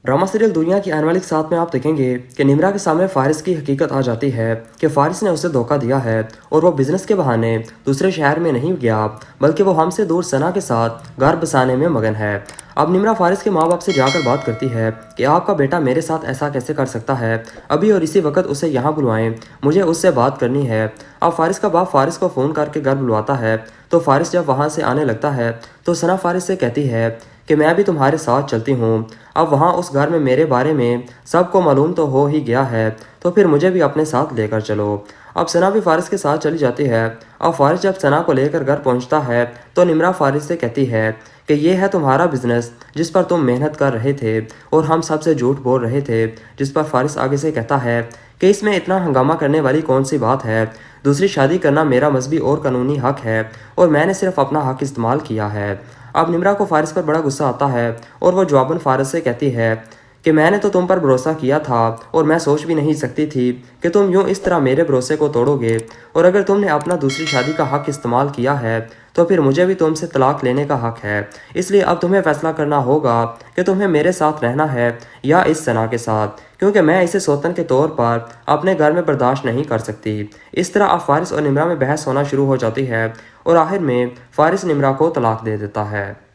Drama serial दुनिया की आने वाली साथ में आप देखेंगे कि निम्रा के सामने फारिस की हकीकत आ जाती है कि फारिस ने उसे धोखा दिया है और वो बिजनेस के बहाने दूसरे शहर में नहीं गया, बल्कि वो हमसे दूर सना के साथ घर बसाने में मगन है। अब निम्रा फारिस के माँ बाप से जाकर बात करती है कि आपका बेटा मेरे साथ ऐसा कैसे कर सकता है, अभी और इसी वक्त उसे यहाँ बुलवाएं, मुझे उससे बात करनी है। अब फारिस का बाप फारिस को फ़ोन करके घर बुलवाता है, तो फारिस जब वहाँ से आने लगता है तो सना फारिस से कहती है कि मैं भी तुम्हारे साथ चलती हूँ। अब वहाँ उस घर में मेरे बारे में सबको मालूम तो हो ही गया है, तो फिर मुझे भी अपने साथ लेकर चलो। अब सना भी फारिस के साथ चली जाती है। अब फारिस जब सना को लेकर घर पहुँचता है तो निम्रा फारिस से कहती है कि ये है तुम्हारा बिजनेस जिस पर तुम मेहनत कर रहे थे और हम सबसे झूठ बोल रहे थे। जिस पर फारिस आगे से कहता है कि इसमें इतना हंगामा करने वाली कौन सी बात है, दूसरी शादी करना मेरा मजहबी और कानूनी हक है और मैंने सिर्फ अपना हक इस्तेमाल किया है। अब निम्रा को फारिस पर बड़ा गुस्सा आता है और वो जवाबन फारिस से कहती है कि मैंने तो तुम पर भरोसा किया था और मैं सोच भी नहीं सकती थी कि तुम यूँ इस तरह मेरे भरोसे को तोड़ोगे, और अगर तुमने अपना दूसरी शादी का हक इस्तेमाल किया है तो फिर मुझे भी तुमसे तलाक लेने का हक है। इसलिए अब तुम्हें फैसला करना होगा कि तुम्हें मेरे साथ रहना है या इस सना के साथ, क्योंकि मैं इसे सौतन के तौर पर अपने घर में बर्दाश्त नहीं कर सकती। इस तरह अब फारिस और निम्रा में बहस होना शुरू हो जाती है और आखिर में फारिस निम्रा को तलाक दे देता है।